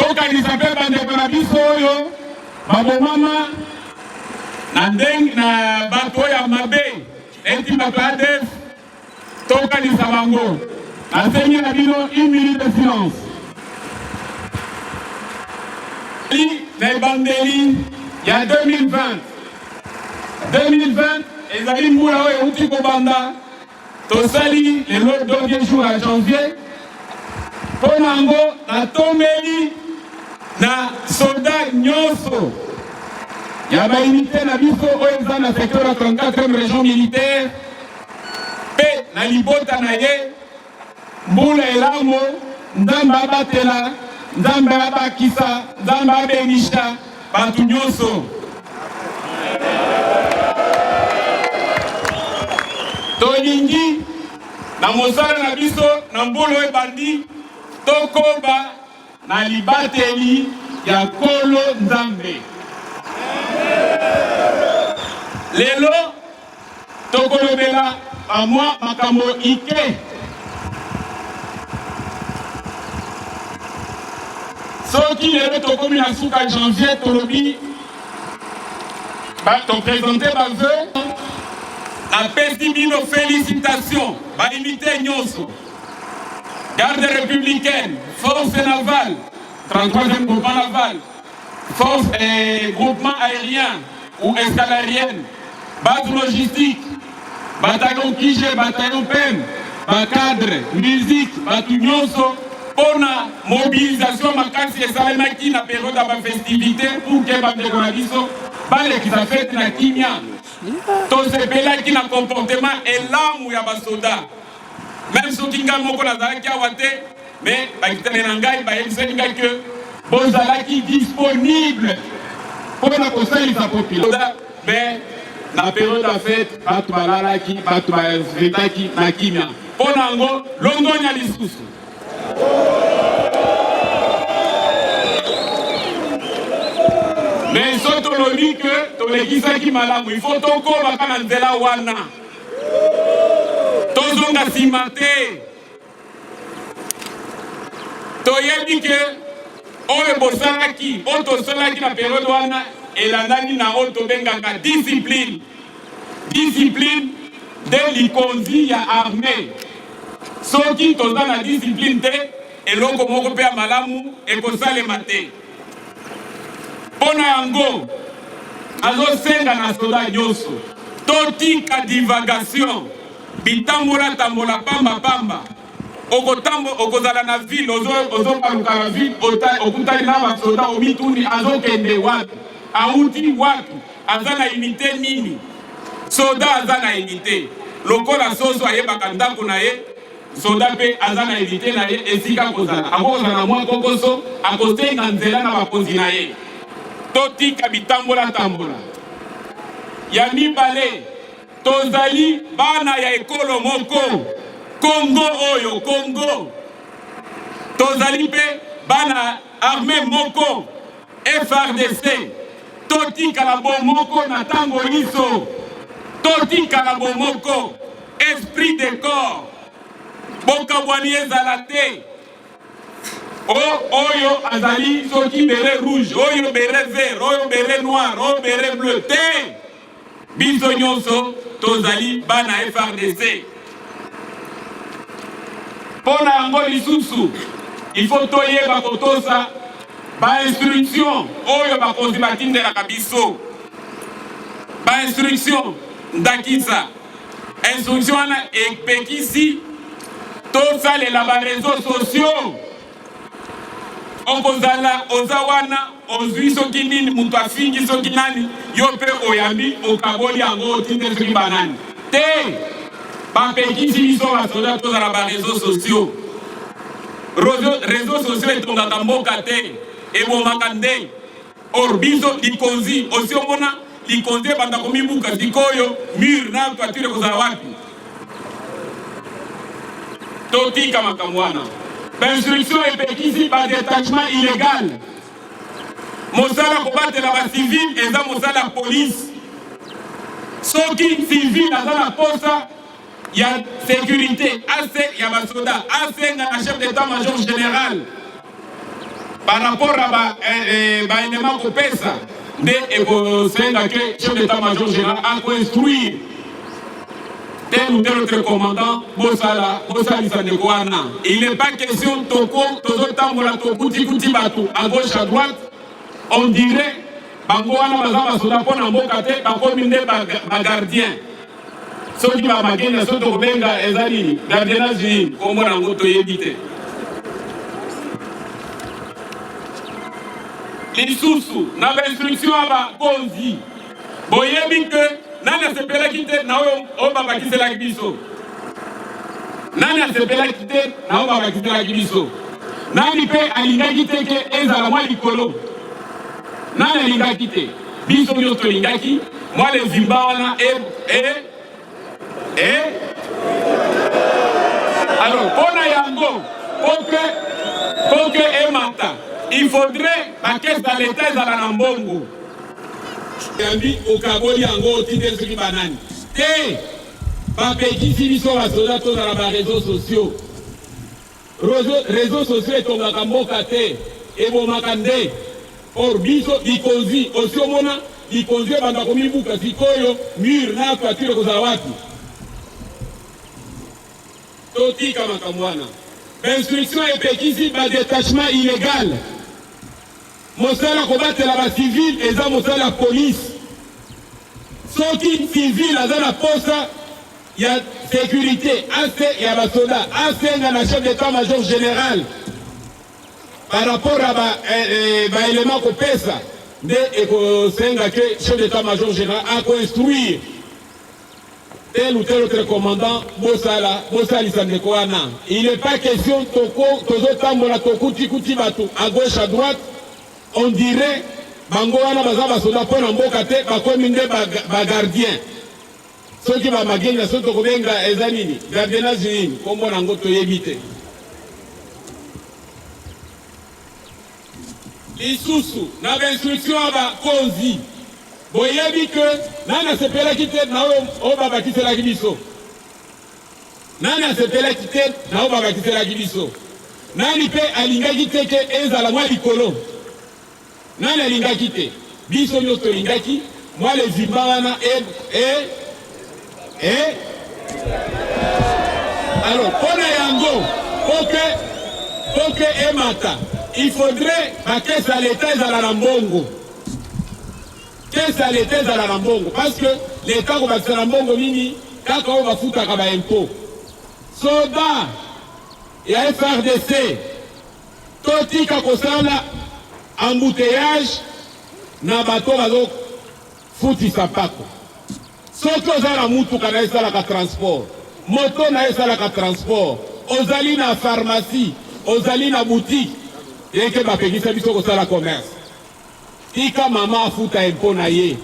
tokanisa mpe bandeko na biso oyo babomama na ndenge na bato oyo ya mabe eti bato ya ADF tokanisa bango. Nasengi na bino 1 minute de silence. Na ebandeli ya 2020 ezali mbula oyo euti kobanda tosali lelo 2 jours ya janvier mpo nango natombeli na soda nyonso ya baunité na biso oyo eza na secteur ya 34e région militaire mpe na libota na ye mbula elamo nzambe abatela nzambe abakisa nzambe abenisha bato nyonso. Tolingi na mosala na biso na mbula oyo ebandi tokoba na libateli ya Nkolo Nzambe. Lelo tokolobela bamwa makambo ike. Soki lelo tokomi na suka janvier tolobi toprésente baveu apesi bino félicitation baimité nyonso garde républicaine, force navale, 33e groupement naval, force et groupement aérien ou escalarienne, base logistique, bataillon Kige, bataillon PEM, cadre, musique, batunyonso, pour la mobilisation makasi esalemaki na période de festivité pour que bandeko na biso balekisa fete na kimia tosepelaki na comportement elamu ya basoda. Même soki ngai moko nazalaki awa te, mais bakitani na ngai bayebisaki ngai ke bozalaki disponible mpona kosalisa population. Mais na période ya fete bato balalaki bato bafetaki na kimia mpo na yango longonya lisusu. Mais so tolobi ke tolekisaki malamu il faut tokobaka na nzela wana tozonga nsima te. Toyebi ke oyo bosalaki oyo tosalaki na periode wana elandani na oyo tobengaka discipline de likonzi ya armée. Soki toza na discipline te eloko moko mpe ya malamu ekosalema te. Mpona yango azosenga na soda nyonso totika divagation bitambola tambola pamba pamba okozala na ville ozopaluka na ville okutani na basoda omituni azokende wapi auti wapi aza na unité nini. Soda aza na unité lokola soso ayebaka ndako na ye soda mpe aza na unité na ye esika kozala akozala na mwa kokoso akosenga nzela na bakonzi na ye. Totika bitambola tambola ya mibale tozali bana ya ekolo moko Congo oyo Congo tozali mpe bana armée moko FRDC totika la bomoko na tango liso totika la bomoko esprit de corps bokabwani ezala te. Oyo azali soki beret rouge, oyo beret vert, oyo beret noir, oyo beret bleu te. Biso nyonso tozali bana FRDC. Pona yango lisusu, il faut toyeba kotosa ba instruction oyo bakonzi batindelaka biso. Ba instruction ndakisa. Instruction wana epekisi tosalela ba réseaux sociaux. Okozala ozawana ozwi soki nini mutu afingi soki nani yo mpe oyambi okaboli yango otinde soki banani te. Bapekisi biso basoda tozala ba réseaux sociaux. Réseaux sociaux etongaka mboka te ebomaka nde. Or biso likonzi osi omona likonzi ebanda komibuka sikoyo mur na toiture kozala wapi. Totika makambo wana. Instruction epekisi ba détachement illégal. Mosala kobatela ba civil eza mosala police. Soki civil aza na posa ya sécurité, AC ya basoda, AC na chef d'état-major général. par rapport à l'élément que pesa de ekosenga que chef d'état-major général a construire tel ou tel autre commandant bosalisa ndeko wana. Il n'est pas question tozotambola tokuti bato à gauche à droite, on dirait bango wana baza basoda mpona mboka te bakomi nde bagardien soki bamagenda so tokobenga eza nini gardiennage nini kombo nango toyebi te. Lisusu na bainstruction ya bakonzi boyebi ke nani asepelaki te na oyo babakiselaki biso, nani asepelaki te na oyo babakiselaki biso, nani mpe alingaki te ke ezala mwa likolo, nani alingaki te biso nyonso tolingaki mwa lezimba wana alors mpona yango poke emata il faudrait la caisse de l'État ezala na mbongo yambi okaboli yango otindeli soki banani te bapekisi biso basoda tozala bareseau sociaux. Réseaux sociaux etongaka mboka te ebomaka nde. Or biso likonzi osi omona likonzi ebanda komibuka sikoyo mur na toiture kozala wapi totika makambo wana. Instruction epekisi badétachement illégal mosala kobatela bacivile eza mosala police. Soki civile aza na posa ya sécurité ase ya basoda asenga na chef d'état-major général par rapport à baélément kopesa nde ekosenga ke chef d'état-major général a construire tel ou tel autre commandant bosalisa ndeko wana. Il n'est pas question tozotambola tokuti bato à gauche à droite, on dirait bango wana baza basoda mpona mboka te bakomi nde bagardien soki bamagenda so tokobenga eza nini gardiennage nini kombo nango toyebi te. Lisusu na bainstruction ya bakonzi boyebi ke nani asepelaki te na oyo babakiselaki biso, nani asepelaki te na oyo babakiselaki biso, nani mpe alingaki te ke ezala mwa likolo, nani alingaki te biso nyonso tolingaki mwa lezimba wana alors mpona yango poke emata il faudrait la caisse à l'État ezala na mbongo, caisse à l'État ezala na mbongo parce que l'État kobakisa na mbongo nini kaka oyo bafutaka baimpo. Soda ya FRDC totika kosala embouteillage na bato bazofutisa mpako. Soki oza na mutuka na esalaka transport, moto na esalaka transport, ozali na pharmacie, ozali na boutique eke bapekisa biso kosala commerce. Tika mama afuta impo na ye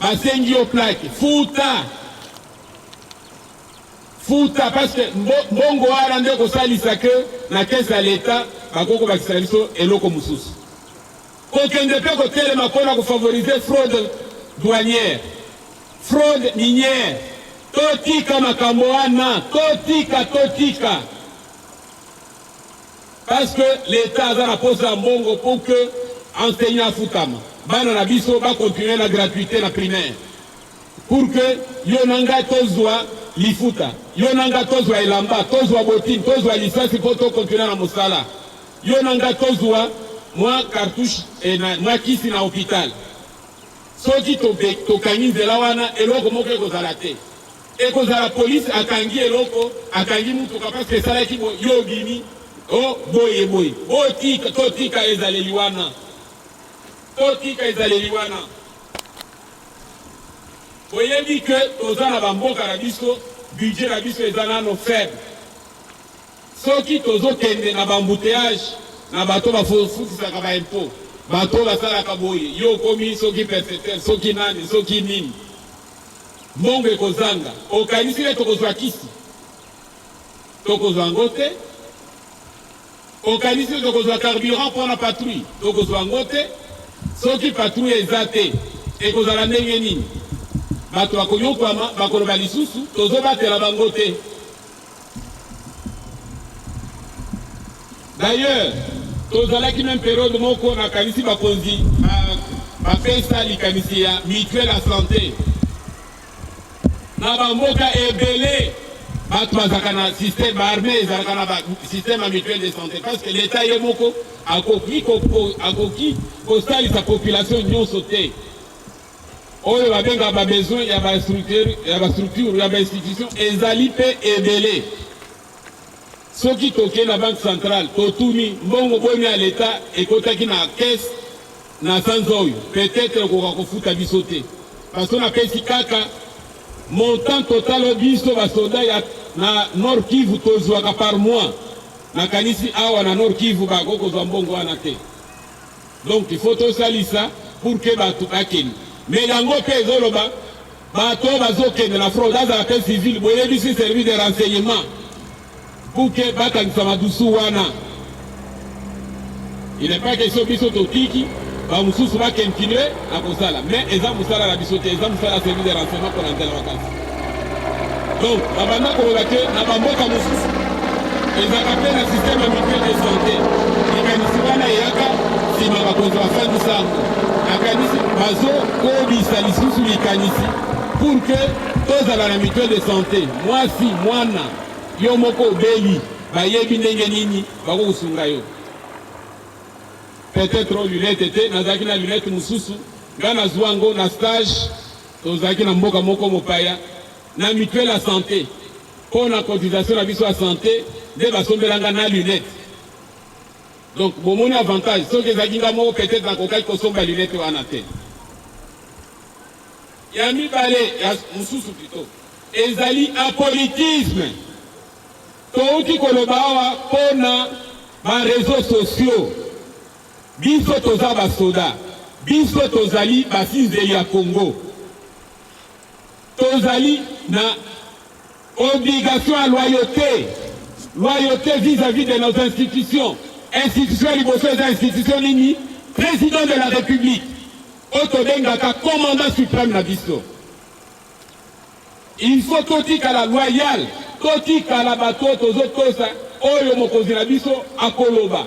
basengi yo plaque futa parce que mbongo wana nde kosalisa ke na caisse ya l'État bakoko bakisala biso eloko mosusu. Kokende mpe kotelema mpona kofavoriser fraude douanière, fraude minière. Totika makambo wana, totika parce que l'État a la pose à mbongo pour que enseignants futama bana na biso ba continuer la gratuité na primaire pour que yonanga tozwa lifuta, yonanga tozwa elamba, tozwa botine, tozwa licence pour to continuer na mosala, yonanga tozwa moi cartouche et moi kisi na hôpital. Soki tokangi nzela wana eloko moko ekozala te ekozala police akangi eloko akangi mutuka parce que esalaki yo bimi boye totika ezaleli wana boyebi ke toza na bamboka na biso budget na biso eza nano faible. Soki tozokende na bambouteillage na bato bafutisaka baimpo bato basalaka boye yo komi soki percepteur soki nani soki nini mbongo ekozanga okanisi le tokozwa kisi tokozwa ngo te, okanisi le tokozwa carburant mpona patrouille tokozwa ngo te. Soki patrouille eza te ekozala ndenge nini bato bakoyokwama bakoloba lisusu tozobatela bango te. D'ailleurs tozalaki même période moko nakanisi bakonzi bapesa likanisi ya mutuelle la santé na bamboka ebele bato bazalaka na système baarmée ezalaka na système ya mutuelle de santé parce que l'état ye moko akoki kosalisa population nyonso te oyo babengaka babesoin ya bastructure ya bainstitution ezali mpe ebele. Soki toke na banque centrale totuni mbongo boni ya l'état ekotaki na caisse na sanzoyo peut-être koka kofuta biso te parce que na pesi kaka montant total biso basoda ya na Nord Kivu tozwaka par mois nakanisi awa na Nord Kivu bako kozwa mbongo wana te. Donc il faut tosalisa pour que bato bakeni mais yango mpe ezoloba bato bazokende na fraude azala mpe civile boyebisi service de renseignement pour que bakangisa madusu wana. Il n'est pas question biso totiki bamususu bakontinue na kosala mais eza mosala na biso te eza mosala service de renseignement mpona nzela makasi. Donc babanda koloba ke na bamboka mosusu ezalaka mpe na système ya mutuelle de santé likanisi wana eyaka nsima bakonzi bafandisa yango nakanisi bazokobisa lisusu likanisi pour que tozala na mutuelle de santé mwasi mwana yo moko obeli bayebi ndenge nini bakokusunga yo. Peut-être lunette te nazalaki na lunette mosusu nga nazwa yango na stage tozalaki na mboka moko mopaya na mutuelle ya santé mpo na cotisation na biso ya santé nde basombelanga na lunette. Donc bomoni avantage soki ezalaki nga moko peut-être nakokaki kosomba lunette wana te. Ya mibale ya mosusu plutôt ezali apolitisme touti koloba awa mpo na bareseau sociaux. Biso toza basoda biso tozali basinzeli ya Congo tozali na obligation à loyauté vis-à-vis de nos institutions liboso eza institution nini président de la République oyo tobengaka commandant suprême na biso. Il faut totikala loyal totikala bato tozotosa oyo mokonzi na biso akoloba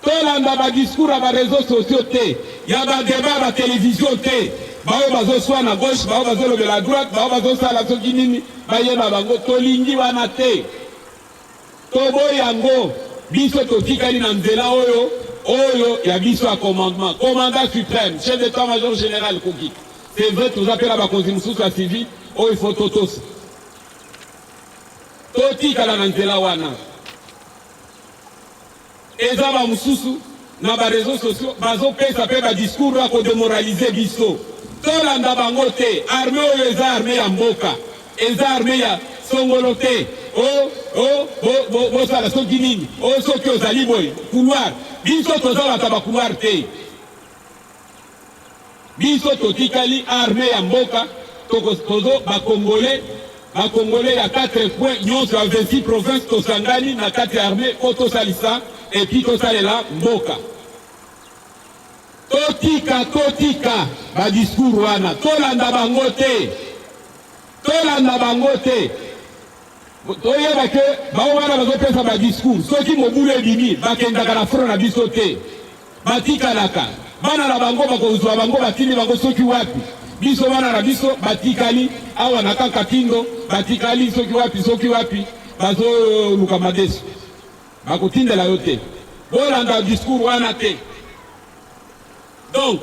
tolanda badiscours ya bareseau sociaux te ya badeba ba télévision te bao bazoswa na gauche bao bazolobela droite bao bazosala soki nini bayeba bango tolingi wana te toboyi yango biso totikali na nzela oyo ya biso ya commandement commandant suprême chef d'état-major général koki. C'est vrai tozapela bakonzi mosusu ya civil oyo il faut totosa totikala na nzela wana. Eza ba mususu na ba réseaux sociaux bazopesa pe ba discours ya kodemoraliser biso tolanda bango te. Armée oyo eza armée ya mboka eza armée ya songolo te bosala soki nini soki ozali boye couloir biso toza bato ba couloir te biso totikali armée ya mboka tozo bakongolais ya 4 points nyonso ya 26 provinces tosangani na kati ya armée po tosalisa et puis tosalela mboka totika ba discours wana tolanda bango te toyeba ke bao wana bazopesa ba discours soki mobulu ebimi bakendaka na front na biso te batikalaka bana na bango bakozwa bango batindi bango soki wapi biso bana na biso batikali awa na kaka kindo batikali soki wapi bazoluka madeso bakotindela yo te bolanda discours wana te. Donc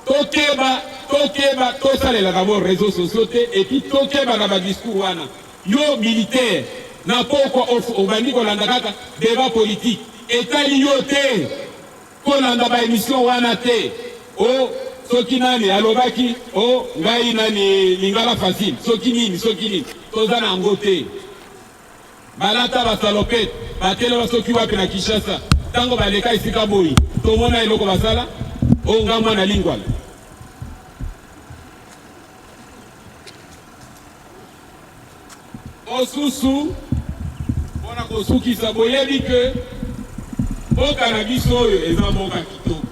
tokeba tosalela d'abord réseaux sociaux te et puis tokeba na ba discours wana yo militaire na poko obandi kolanda kaka débat politique etali yo te kolanda ba émission wana te soki nani alobaki ngai nani lingala facile soki nini toza na ngo te balata basalopete batele soki wapi na Kinshasa tango baleka isika boyi tomona eloko basala ngamba na lingwala. Osusu bona kosukisa boyebi ke mboka na biso oyo eza mboka kitoko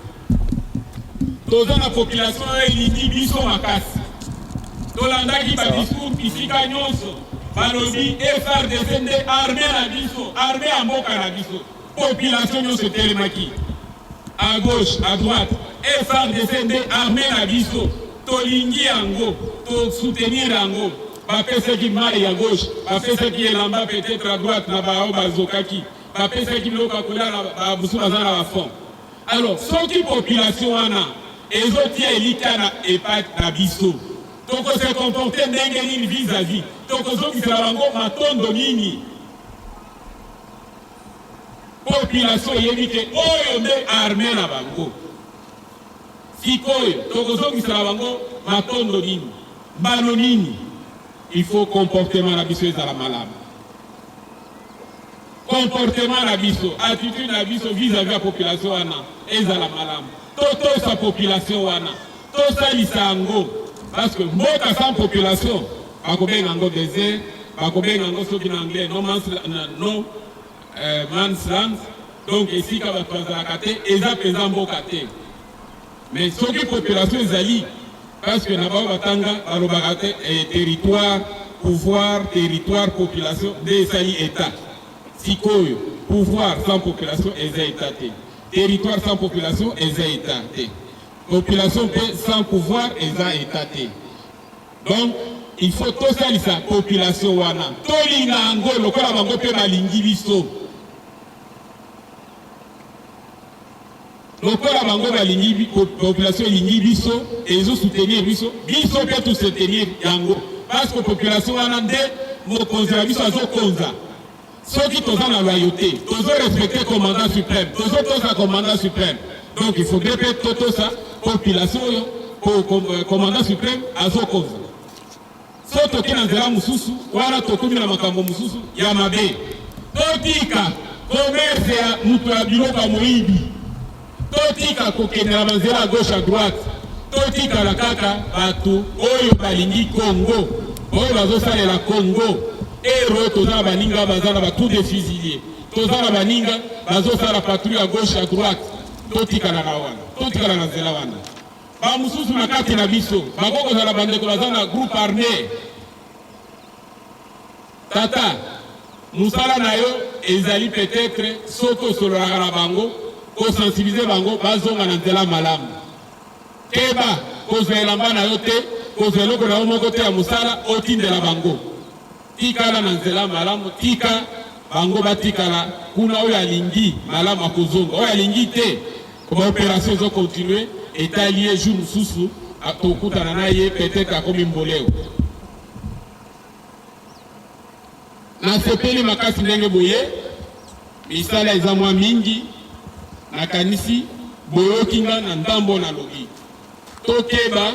toza na population elingi biso makasi tolandaki badiscours bisika nyonso balobi FRDC nde armée na biso armée ya mboka na biso population nous se télémaki. À gauche, à droite, et sans descendre, armée la biso, tolingi ango, to soutenir ango, va faire ce qui maille à gauche, va faire ce qui est là-bas peut-être à droite, na bao bazokaki, va faire ce qui loka kula na busuma za na fond. Alors, ce qui population ana, et autres élika na epat na biso. Donc on se comporter ndenge vis-à-vis. Donc on se dit bango matondo nini. Population yebike oyo nde armée na bango. Sikoyo, donc on se dit bango matondo nini. Bano nini. Il faut comportement na biso ezala malamu. Comportement na biso, attitude na biso vis-à-vis la population wana ezala malamu. Toto sa population wana. To salisa ango. Parce que mboka sans population, bakobenga ngo désert, bakobenga ngo soki na anglais no man's land. Donc ici ka batwazaka te, eza peza mboka te. Mais soki population ezali, parce que na ba batanga balobaka te territoire, pouvoir, territoire, population, de sali état. Sikoyo, pouvoir sans population eza état te. Territoire sans population eza état te. Population sans pouvoir eza étaté. Donc il faut tout ça lisa population wana. Tolinga ango lokola bango pe balingi biso. Lokola bango balingi population lingi biso et ils soutenir biso. Biso peut tout soutenir yango parce que population wana nde mo konza biso azo konza. Ceux qui toza na loyauté, tozo respecter commandant suprême, tozo toza commandant suprême. Donc il faudrait peut-être tout ça population pour commandant suprême azokoza. Soto kina nzela mususu wala tokumi na makambo mususu ya mabe. Totika commerce ya mutu ya biloka moibi. Totika kokendela manzela à gauche à droite. Totika la kaka batu oyo balingi Congo. Oyo bazosalela Congo. Ero tozala baninga bazala ba tout des fusiliers. Tozala baninga bazosala patrouille à gauche à droite. Totika la wana. Totika la nzela wana. Ba mususu na kati na biso. Bakoko zala bandeko bazala groupe armé. Tata musala na yo ezali peut-être soko sololaka na bango ko sensibiliser bango bazonga na nzela malamu. Keba kozela mbana yo te, kozela ko na yo moko te ya musala otindela bango. Tikala na nzela malamu, tika bango batikala kuna oyo alingi malamu akozonga. Oyo alingi te, comme opération zo continuer état lié jour mususu atokutana na ye peut-être akomi mboleo. Na sepeli makasi ndenge boye misala eza mwa mingi na kanisi boyokinga na ndambo na lobi tokeba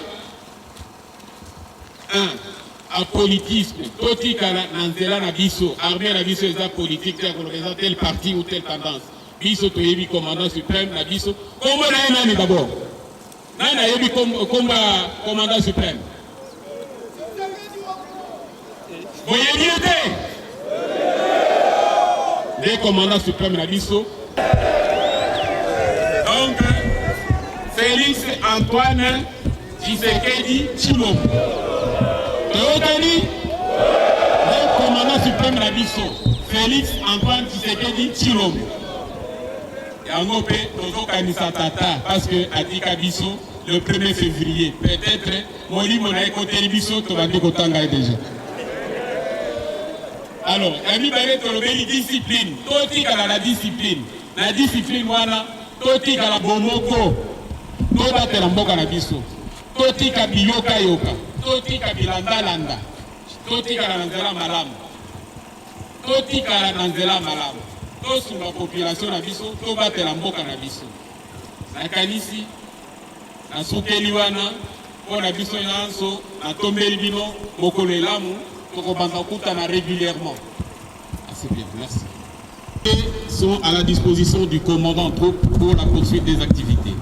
a politisme totikala na nzela na biso armée na biso eza politique ya kolokeza tel parti ou telle tendance biso toyebi commandant suprême na biso kombo na ye nani d'abord nani ayebi komba commandant suprême boyebi ete des commandants suprêmes na biso. Donc Félix Antoine Tshisekedi Tshilombo Théodani des commandants suprêmes na biso Félix Antoine Tshisekedi Tshilombo yango pe tozokanisa tata parce que atika biso le 1er février peut-être molimo na ekoteli biso tobandi kotanga déjà. Alors, Ami Baré Tolobeli discipline, totika la discipline. La discipline wana, totika la bomoko, tobate la mboka na biso. Totika biyoka yoka, totika bilanda landa, totika la nzela malamu. Totika la nzela malamu. Tosu la population na biso, tobate la mboka na biso. Na kanisi, na sukeli wana, pona biso yanso, na tombeli bino, mokolo elamu, régulièrement. C'est bien, merci. Et sont à la disposition du commandant troupe pour la poursuite des activités.